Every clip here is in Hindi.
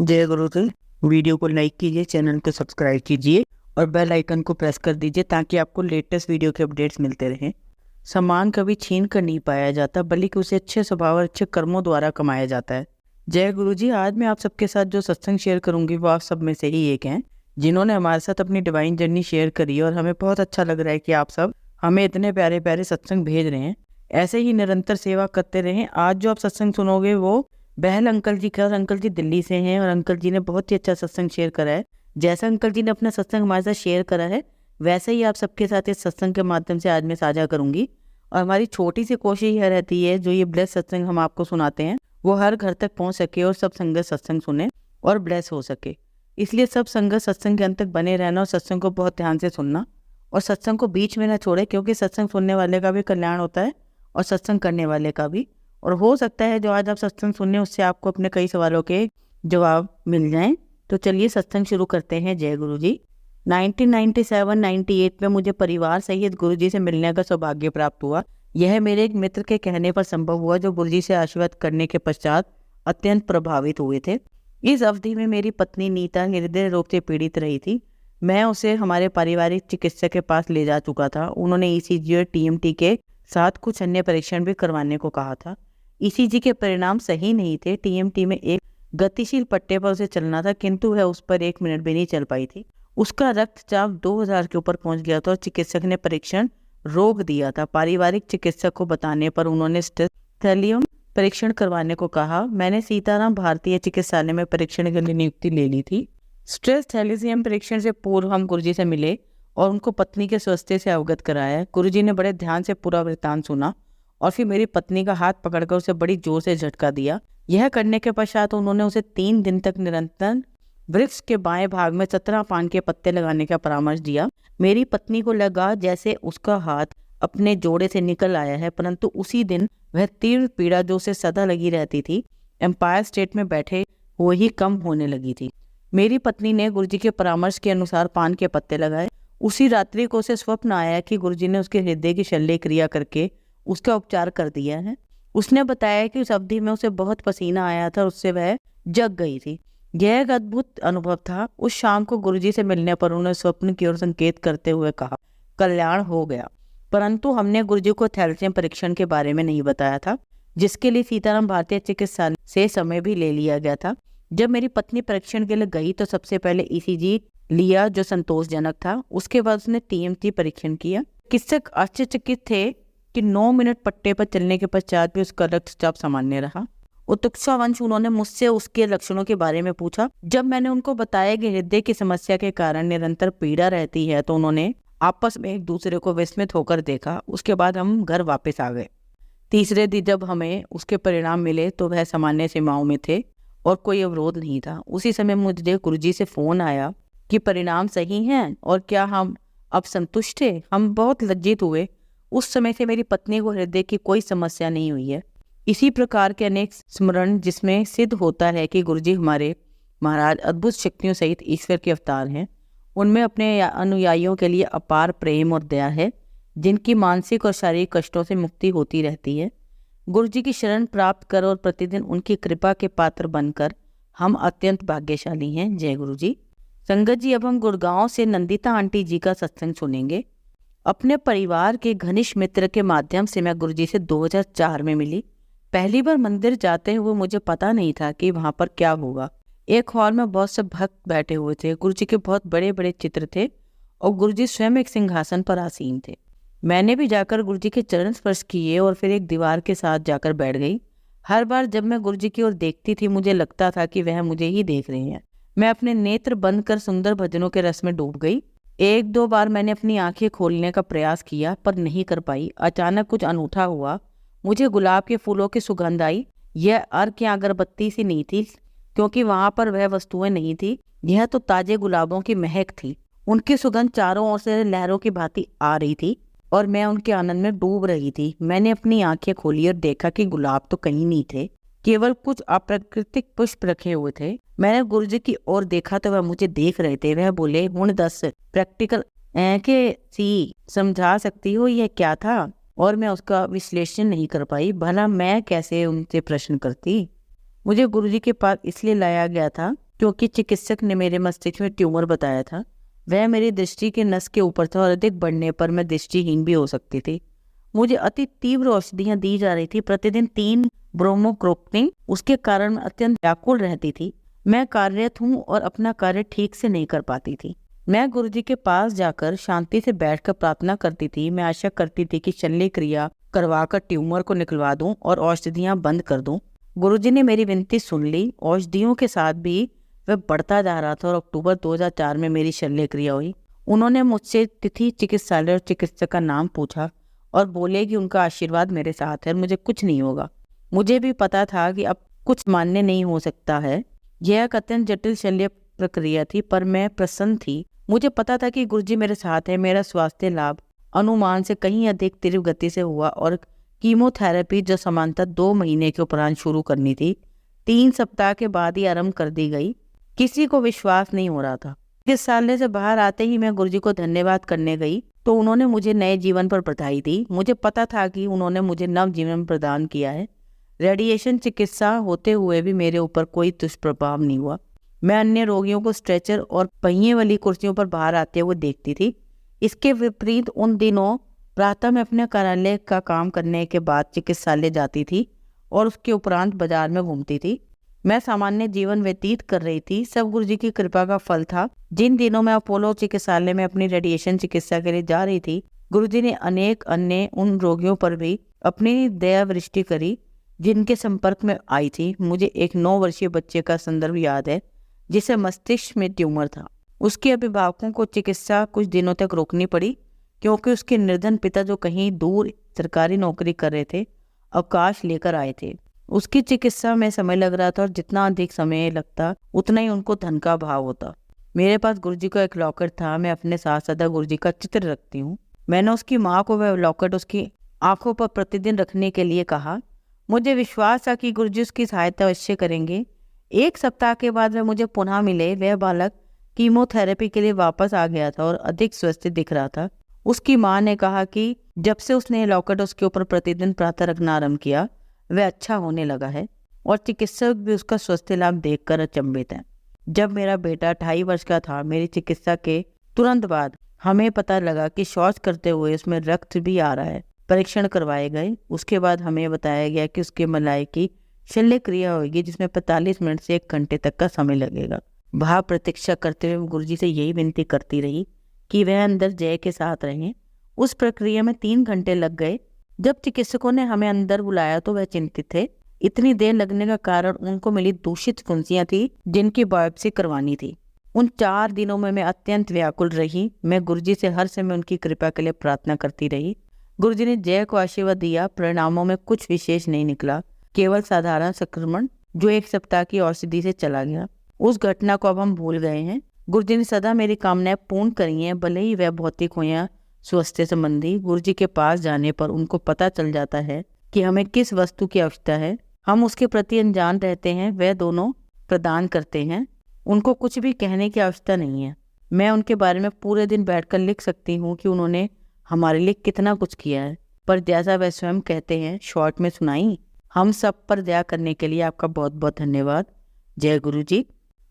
जय गुरु जी। वीडियो को लाइक कीजिए, चैनल को सब्सक्राइब कीजिए और बेल आइकन को प्रेस कर दीजिए ताकि आपको लेटेस्ट वीडियो के अपडेट्स मिलते रहें। सम्मान कभी छीन कर नहीं पाया जाता, बल्कि उसे अच्छे स्वभाव और अच्छे कर्मों द्वारा कमाया जाता है। जय गुरु जी। आज मैं आप सबके साथ जो सत्संग शेयर करूंगी वो आप सब में से ही एक हैं, जिन्होंने हमारे साथ अपनी डिवाइन जर्नी शेयर करी और हमें बहुत अच्छा लग रहा है कि आप सब हमें इतने प्यारे प्यारे सत्संग भेज रहे हैं। ऐसे ही निरंतर सेवा करते रहें। आज जो आप सत्संग सुनोगे वो बहल अंकल जी का, और अंकल जी दिल्ली से हैं और अंकल जी ने बहुत ही अच्छा सत्संग शेयर करा है। जैसा अंकल जी ने अपना सत्संग हमारे साथ शेयर करा है वैसे ही आप सबके साथ इस सत्संग के माध्यम से आज मैं साझा करूंगी। और हमारी छोटी सी कोशिश यह रहती है, जो ये ब्लेस सत्संग हम आपको सुनाते हैं वो हर घर तक पहुंच सके और सब संगत सत्संग सुने और ब्लेस हो सके। इसलिए सब संगत सत्संग के अंत तक बने रहना और सत्संग को बहुत ध्यान से सुनना और सत्संग को बीच में ना छोड़े, क्योंकि सत्संग सुनने वाले का भी कल्याण होता है और सत्संग करने वाले का भी। और हो सकता है जो आज आप सत्संग सुनने उससे आपको अपने कई सवालों के जवाब मिल जाएं। तो चलिए सत्संग शुरू करते हैं। जय गुरु जी। 1997-98 में मुझे परिवार सहित गुरु जी से मिलने का सौभाग्य प्राप्त हुआ। यह मेरे एक मित्र के कहने पर संभव हुआ, जो गुरु जी से आशीर्वाद करने के पश्चात अत्यंत प्रभावित हुए थे। इस अवधि में मेरी पत्नी नीता हृदय रोग से पीड़ित रही थी। मैं उसे हमारे पारिवारिक चिकित्सक के पास ले जा चुका था। उन्होंने ECG और TMT के साथ कुछ अन्य परीक्षण भी करवाने को कहा था। ECG के परिणाम सही नहीं थे। TMT में एक गतिशील पट्टे पर उसे चलना था, किंतु वह उस पर 1 मिनट भी नहीं चल पाई थी। उसका रक्तचाप 2000 के ऊपर पहुंच गया था और चिकित्सक ने परीक्षण रोक दिया था। पारिवारिक चिकित्सक को बताने पर उन्होंने थैलियम परीक्षण करवाने को कहा। मैंने सीताराम भारतीय चिकित्सालय में परीक्षण के लिए नियुक्ति ले ली थी। स्ट्रेस थैलियम परीक्षण से पूर्व हम गुरुजी से मिले और उनको पत्नी के स्वास्थ्य से अवगत कराया। गुरुजी ने बड़े ध्यान से पूरा वृत्तांत सुना और फिर मेरी पत्नी का हाथ पकड़कर उसे बड़ी जोर से झटका दिया। यह करने के पश्चात उन्होंने उसे 3 दिन तक निरंतर वृक्ष के बाएं भाग में 17 पान के पत्ते लगाने का परामर्श दिया। मेरी पत्नी को लगा जैसे उसका हाथ अपने जोड़े से निकल आया है, परंतु उसी दिन वह तीव्र पीड़ा जो उसे सदा लगी रहती थी, एम्पायर स्टेट में बैठे हुए ही कम होने लगी थी। मेरी पत्नी ने गुरुजी के परामर्श के अनुसार पान के पत्ते लगाए। उसी रात्रि को उसे स्वप्न आया कि गुरुजी ने उसके हृदय की शल्य क्रिया करके उसका उपचार कर दिया है। उसने बताया कि उस अवधि में उसे बहुत पसीना आया था और उससे वह जग गई थी। यह एक अद्भुत अनुभव था। उस शाम को गुरुजी से मिलने पर उन्होंने स्वप्न की ओर संकेत करते हुए कहा, कल्याण हो गया। परंतु हमने गुरुजी को थैलेसियम परीक्षण के बारे में नहीं बताया था, जिसके लिए सीताराम भारतीय चिकित्सालय से समय भी ले लिया गया था। जब मेरी पत्नी परीक्षण के लिए गई तो सबसे पहले ECG लिया, जो संतोषजनक था। उसके बाद उसने TMT परीक्षण किया। चिकित्सक आश्चर्यचकित थे कि 9 मिनट पट्टे पर चलने के पश्चात भी उसका रक्तचाप सामान्य रहा। उत्सुकतावश उन्होंने मुझसे उसके लक्षणों के बारे में पूछा। जब मैंने उनको बताया कि हृदय की समस्या के कारण निरंतर पीड़ा रहती है, तो उन्होंने आपस में एक दूसरे को विस्मित होकर देखा। उसके बाद हम घर वापस आ गए। तीसरे दिन जब हमें उसके परिणाम मिले तो वह सामान्य सीमाओं में थे और कोई अवरोध नहीं था। उसी समय मुझे गुरुजी से फोन आया कि परिणाम सही हैं और क्या हम अब संतुष्ट थे। हम बहुत लज्जित हुए। उस समय से मेरी पत्नी को हृदय की कोई समस्या नहीं हुई है। इसी प्रकार के अनेक स्मरण जिसमें सिद्ध होता है कि गुरुजी हमारे महाराज अद्भुत शक्तियों सहित ईश्वर के अवतार हैं। उनमें अपने अनुयायियों के लिए अपार प्रेम और दया है, जिनकी मानसिक और शारीरिक कष्टों से मुक्ति होती रहती है। गुरुजी की शरण प्राप्त कर और प्रतिदिन उनकी कृपा के पात्र बनकर हम अत्यंत भाग्यशाली हैं। जय गुरु जी। संगत जी, अब हम गुड़गांव से नंदिता आंटी जी का सत्संग सुनेंगे। अपने परिवार के घनिष्ठ मित्र के माध्यम से मैं गुरुजी से 2004 में मिली। पहली बार मंदिर जाते हुए मुझे पता नहीं था कि वहां पर क्या होगा। एक हॉल में बहुत से भक्त बैठे हुए थे। गुरुजी के बहुत बड़े बड़े चित्र थे और गुरुजी स्वयं एक सिंहासन पर आसीन थे। मैंने भी जाकर गुरुजी के चरण स्पर्श किए और फिर एक दीवार के साथ जाकर बैठ गई। हर बार जब मैं गुरुजी की ओर देखती थी मुझे लगता था कि वह मुझे ही देख रहे हैं। मैं अपने नेत्र बंद कर सुंदर भजनों के रस में डूब गई। 1-2 बार मैंने अपनी आंखें खोलने का प्रयास किया पर नहीं कर पाई। अचानक कुछ अनूठा हुआ। मुझे गुलाब के फूलों की सुगंध आई। यह अर्घ या अगरबत्ती सी नहीं थी, क्योंकि वहां पर वह वस्तुएं नहीं थी। यह तो ताजे गुलाबों की महक थी। उनकी सुगंध चारों ओर से लहरों की भांति आ रही थी और मैं उनके आनंद में डूब रही थी। मैंने अपनी आंखें खोली और देखा कि गुलाब तो कहीं नहीं थे, केवल कुछ अप्राकृतिक पुष्प रखे हुए थे। मैंने गुरुजी की ओर देखा तो वह मुझे देख रहे थे। वह बोले, हुण दस प्रैक्टिकल के सी समझा सकती हो यह क्या था? और मैं उसका विश्लेषण नहीं कर पाई। भला मैं कैसे उनसे प्रश्न करती। मुझे गुरुजी के पास इसलिए लाया गया था क्योंकि चिकित्सक ने मेरे मस्तिष्क में ट्यूमर बताया था। वह मेरी दृष्टि के नस के ऊपर था और अधिक बढ़ने पर मैं दृष्टिहीन भी हो सकती थी। मुझे अति तीव्र औषधियां दी जा रही थी, प्रतिदिन 3 ब्रोमोक्रोप्टिन। उसके कारण मैं अत्यंत व्याकुल रहती थी। मैं कार्यरत हूँ और अपना कार्य ठीक से नहीं कर पाती थी। मैं गुरुजी के पास जाकर शांति से बैठकर प्रार्थना करती थी। मैं आशा करती थी कि शल्य क्रिया करवाकर ट्यूमर को निकलवा दूं और औषधियां बंद कर दूं। गुरुजी ने मेरी विनती सुन ली। औषधियों के साथ भी वह बढ़ता जा रहा था और अक्टूबर 2004 में मेरी शल्य क्रिया हुई। उन्होंने मुझसे तिथि, चिकित्सालय और चिकित्सक का नाम पूछा और बोले कि उनका आशीर्वाद मेरे साथ है और मुझे कुछ नहीं होगा। मुझे भी पता था कि अब कुछ मान्य नहीं हो सकता है। यह एक अत्यंत जटिल शल्य प्रक्रिया थी, पर मैं प्रसन्न थी। मुझे पता था कि गुरुजी मेरे साथ है। मेरा स्वास्थ्य लाभ अनुमान से कहीं अधिक तीव्र गति से हुआ और कीमोथेरेपी, जो समानतः 2 महीने के उपरांत शुरू करनी थी, 3 सप्ताह के बाद ही आरंभ कर दी गई। किसी को विश्वास नहीं हो रहा था। चिकित्सालय से बाहर आते ही मैं गुरुजी को धन्यवाद करने गई तो उन्होंने मुझे नए जीवन पर बधाई दी। मुझे पता था कि उन्होंने मुझे नव जीवन प्रदान किया है। रेडिएशन चिकित्सा होते हुए भी मेरे ऊपर कोई दुष्प्रभाव नहीं हुआ। मैं अन्य रोगियों को स्ट्रेचर और पहिए वाली कुर्सियों पर बाहर आते हुए देखती थी। इसके विपरीत उन दिनों प्रातः मैं अपने कार्यालय का काम करने के बाद चिकित्सालय जाती थी और उसके उपरांत बाजार में घूमती थी। मैं सामान्य जीवन व्यतीत कर रही थी। सब गुरुजी की कृपा का फल था। जिन दिनों मैं अपोलो चिकित्सालय में अपनी रेडिएशन चिकित्सा के लिए जा रही थी, गुरुजी ने अनेक अन्य उन रोगियों पर भी अपनी दया वृष्टि करी जिनके संपर्क में आई थी। मुझे एक 9 वर्षीय बच्चे का संदर्भ याद है जिसे मस्तिष्क में ट्यूमर था। उसके अभिभावकों को चिकित्सा कुछ दिनों तक रोकनी पड़ी क्योंकि उसके निर्धन पिता, जो कहीं दूर सरकारी नौकरी कर रहे थे, अवकाश लेकर आए थे। उसकी चिकित्सा में समय लग रहा था और जितना अधिक समय लगता उतना ही उनको धन का अभाव होता। मेरे पास गुरुजी का एक लॉकेट था। मैं अपने साथ सदा गुरुजी का चित्र रखती हूँ। मैंने उसकी माँ को वह लॉकेट उसकी आंखों पर प्रतिदिन रखने के लिए कहा। मुझे विश्वास था कि गुरुजी उसकी सहायता अवश्य करेंगे। 1 सप्ताह के बाद वह मुझे पुनः मिले। वह बालक कीमोथेरेपी के लिए वापस आ गया था और अधिक स्वस्थ दिख रहा था। उसकी माँ ने कहा कि जब से उसने लॉकेट उसके ऊपर प्रतिदिन प्रातः रखना आरम्भ किया, वह अच्छा होने लगा है और चिकित्सक भी उसका स्वास्थ्य लाभ देखकर अचंभित हैं। जब मेरा बेटा 2.5 वर्ष का था, मेरी चिकित्सा के तुरंत बाद हमें पता लगा कि शौच करते हुए उसमें रक्त भी आ रहा है। परीक्षण करवाए गए। उसके बाद हमें बताया गया कि उसके मलाई की शल्य क्रिया होगी जिसमें 45 मिनट से 1 घंटे तक का समय लगेगा। भाव प्रतीक्षा करते हुए गुरुजी से यही विनती करती रही कि वह अंदर जय के साथ रहें। उस प्रक्रिया में 3 घंटे लग गए। जब चिकित्सकों ने हमें अंदर बुलाया तो वह चिंतित थे। इतनी देर लगने का कारण उनको मिली दूषित फुंसियां थी जिनकी बायोप्सी करवानी थी। उन 4 दिनों में मैं अत्यंत व्याकुल रही। मैं गुरुजी से हर समय उनकी कृपा के लिए प्रार्थना करती रही। गुरुजी ने जय को आशीर्वाद दिया। परिणामों में कुछ विशेष नहीं निकला, केवल साधारण संक्रमण जो 1 सप्ताह की औषधि से चला गया। उस घटना को अब हम भूल गए हैं। गुरुजी ने सदा मेरी कामनाएं पूर्ण करी हैं, भले ही वह भौतिक हो या स्वास्थ्य संबंधी। गुरुजी के पास जाने पर उनको पता चल जाता है कि हमें किस वस्तु की आवश्यकता है। हम उसके प्रति अनजान रहते हैं। वह दोनों प्रदान करते हैं। उनको कुछ भी कहने की आवश्यकता नहीं है। मैं उनके बारे में पूरे दिन बैठकर लिख सकती हूँ कि उन्होंने हमारे लिए कितना कुछ किया है, पर जैसा वह स्वयं कहते हैं, शॉर्ट में सुनाई। हम सब पर दया करने के लिए आपका बहुत बहुत धन्यवाद। जय गुरु जी।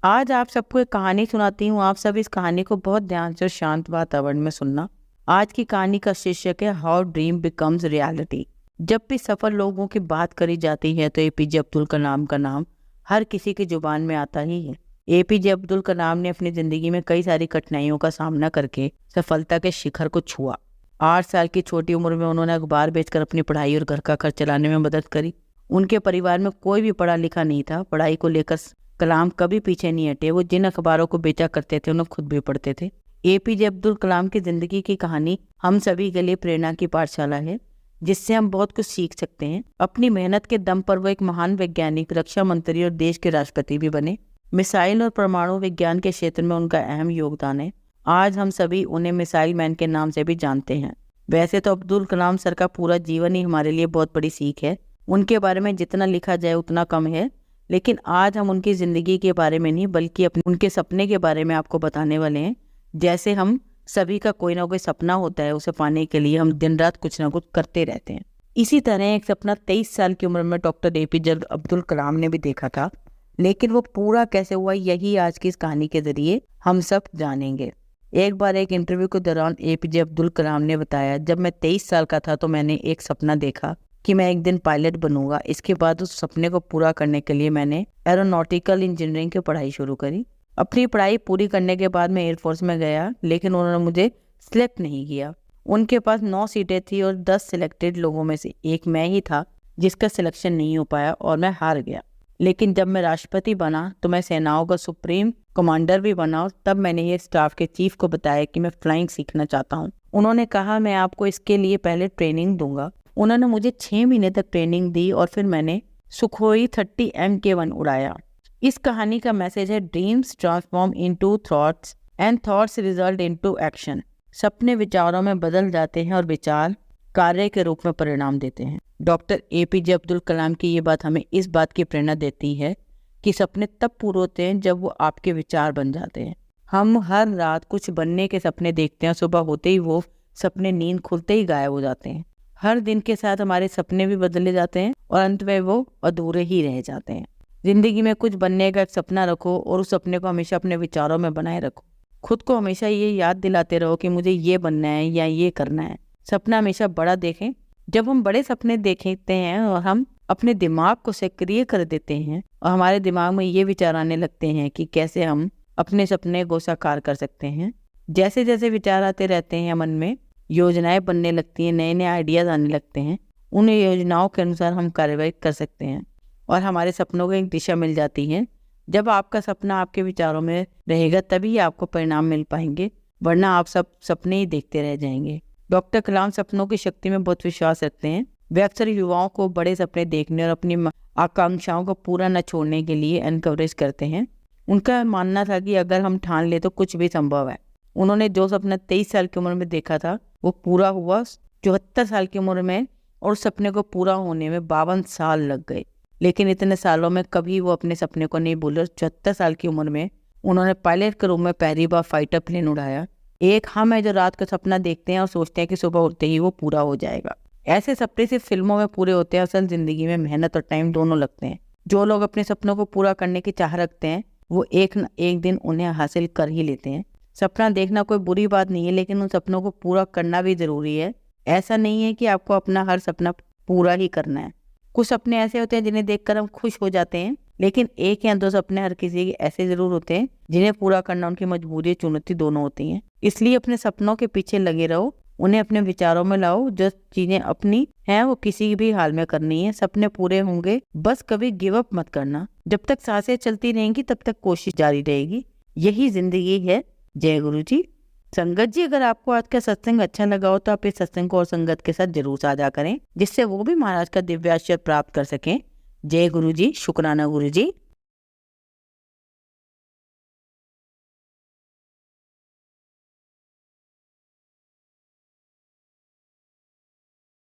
आज आप सबको एक कहानी सुनाती हूँ। आप सब इस कहानी को बहुत ध्यान से और शांत वातावरण में सुनना। आज की कहानी का शीर्षक है हाउ ड्रीम बिकम्स रियलिटी। जब भी सफल लोगों की बात करी जाती है तो एपीजे अब्दुल कलाम का नाम हर किसी की जुबान में आता ही है। एपीजे अब्दुल कलाम ने अपनी जिंदगी में कई सारी कठिनाइयों का सामना करके सफलता के शिखर को छुआ। 8 साल की छोटी उम्र में उन्होंने अखबार बेचकर अपनी पढ़ाई और घर का खर्च चलाने में मदद करी। उनके परिवार में कोई भी पढ़ा लिखा नहीं था। पढ़ाई को लेकर कलाम कभी पीछे नहीं हटे। वो जिन अखबारों को बेचा करते थे उन्हें खुद भी पढ़ते थे। एपीजे अब्दुल कलाम की जिंदगी की कहानी हम सभी के लिए प्रेरणा की पाठशाला है, जिससे हम बहुत कुछ सीख सकते हैं। अपनी मेहनत के दम पर वो एक महान वैज्ञानिक, रक्षा मंत्री और देश के राष्ट्रपति भी बने। मिसाइल और परमाणु विज्ञान के क्षेत्र में उनका अहम योगदान है। आज हम सभी उन्हें मिसाइल मैन के नाम से भी जानते हैं। वैसे तो अब्दुल कलाम सर का पूरा जीवन ही हमारे लिए बहुत बड़ी सीख है। उनके बारे में जितना लिखा जाए उतना कम है, लेकिन आज हम उनकी ज़िंदगी के बारे में नहीं बल्कि उनके सपने के बारे में आपको बताने वाले हैं। जैसे हम सभी का कोई ना कोई सपना होता है, उसे पाने के लिए हम दिन रात कुछ ना कुछ करते रहते हैं। इसी तरह एक सपना 23 साल की उम्र में डॉक्टर एपीजे अब्दुल कलाम ने भी देखा था। लेकिन वो पूरा कैसे हुआ, यही आज की इस कहानी के जरिए हम सब जानेंगे। एक बार एक इंटरव्यू के दौरान एपीजे अब्दुल कलाम ने बताया, जब मैं 23 साल का था तो मैंने एक सपना देखा कि मैं एक दिन पायलट बनूंगा। इसके बाद उस सपने को पूरा करने के लिए मैंने एरोनॉटिकल इंजीनियरिंग की पढ़ाई शुरू करी। अपनी पढ़ाई पूरी करने के बाद मैं एयरफोर्स में गया, लेकिन उन्होंने मुझे सिलेक्ट नहीं किया। उनके पास 9 सीटें थी और 10 सिलेक्टेड लोगों में से एक मैं ही था जिसका सिलेक्शन नहीं हो पाया और मैं हार गया। लेकिन जब मैं राष्ट्रपति बना तो मैं सेनाओं का सुप्रीम कमांडर भी बना और तब मैंने ये स्टाफ के चीफ को बताया कि मैं फ्लाइंग सीखना चाहता हूँ। उन्होंने कहा मैं आपको इसके लिए पहले ट्रेनिंग दूंगा। उन्होंने मुझे 6 महीने तक ट्रेनिंग दी और फिर मैंने सुखोई 30 MK1 उड़ाया। इस कहानी का मैसेज है, dreams transform into thoughts and thoughts result into action. सपने विचारों में बदल जाते हैं और विचार कार्य के रूप में परिणाम देते हैं। डॉक्टर एपीजे अब्दुल कलाम की ये बात हमें इस बात की प्रेरणा देती है कि सपने तब पूरे होते हैं जब वो आपके विचार बन जाते हैं। हम हर रात कुछ बनने के सपने देखते हैं, सुबह होते ही वो सपने नींद खुलते ही गायब हो जाते हैं। हर दिन के साथ हमारे सपने भी बदले जाते हैं और अंत में वो अधूरे ही रह जाते हैं। जिंदगी में कुछ बनने का एक सपना रखो और उस सपने को हमेशा अपने विचारों में बनाए रखो। खुद को हमेशा ये याद दिलाते रहो कि मुझे ये बनना है या ये करना है। सपना हमेशा बड़ा देखें। जब हम बड़े सपने देखते हैं और हम अपने दिमाग को सक्रिय कर देते हैं और हमारे दिमाग में ये विचार आने लगते हैं कि कैसे हम अपने सपने को साकार कर सकते हैं। जैसे जैसे विचार आते रहते हैं मन में, योजनाएं बनने लगती हैं, नए नए आइडियाज आने लगते हैं। उन योजनाओं के अनुसार हम कार्रवाई कर सकते हैं और हमारे सपनों को एक दिशा मिल जाती है। जब आपका सपना आपके विचारों में रहेगा तभी आपको परिणाम मिल पाएंगे, वरना आप सब सपने ही देखते रह जाएंगे। डॉक्टर कलाम सपनों की शक्ति में बहुत विश्वास रखते हैं। वे अक्सर युवाओं को बड़े सपने देखने और अपनी आकांक्षाओं को पूरा न छोड़ने के लिए एनकरेज करते हैं। उनका मानना था कि अगर हम ठान ले तो कुछ भी संभव है। उन्होंने जो सपना 23 साल की उम्र में देखा था वो पूरा हुआ 74 साल की उम्र में, और सपने को पूरा होने में 52 साल लग गए। लेकिन इतने सालों में कभी वो अपने सपने को नहीं भूले। 74 साल की उम्र में उन्होंने पायलट के रूप में पहली बार फाइटर प्लेन उड़ाया। एक हम है जो रात का सपना देखते हैं और सोचते हैं कि सुबह उठते ही वो पूरा हो जाएगा। ऐसे सपने सिर्फ फिल्मों में पूरे होते हैं, असल जिंदगी में मेहनत और टाइम दोनों लगते हैं। जो लोग अपने सपनों को पूरा करने की चाह रखते हैं वो एक न एक दिन उन्हें हासिल कर ही लेते हैं। सपना देखना कोई बुरी बात नहीं है, लेकिन उन सपनों को पूरा करना भी जरूरी है। ऐसा नहीं है कि आपको अपना हर सपना पूरा ही करना है। कुछ सपने ऐसे होते हैं जिन्हें देखकर हम खुश हो जाते हैं, लेकिन एक या दो सपने हर किसी के ऐसे जरूर होते हैं जिन्हें पूरा करना उनकी मजबूरी चुनौती दोनों होती हैं। इसलिए अपने सपनों के पीछे लगे रहो, उन्हें अपने विचारों में लाओ। जो चीजें अपनी हैं वो किसी भी हाल में करनी है। सपने पूरे होंगे, बस कभी गिव अप मत करना। जब तक सांसें चलती रहेंगी तब तक कोशिश जारी रहेगी। यही जिंदगी है। जय गुरु जी। संगत जी, अगर आपको आज का सत्संग अच्छा लगा हो तो आप इस सत्संग को और संगत के साथ जरूर साझा करें, जिससे वो भी महाराज का दिव्य आशीर्वाद प्राप्त कर सकें। जय गुरु जी। शुक्राना गुरु जी।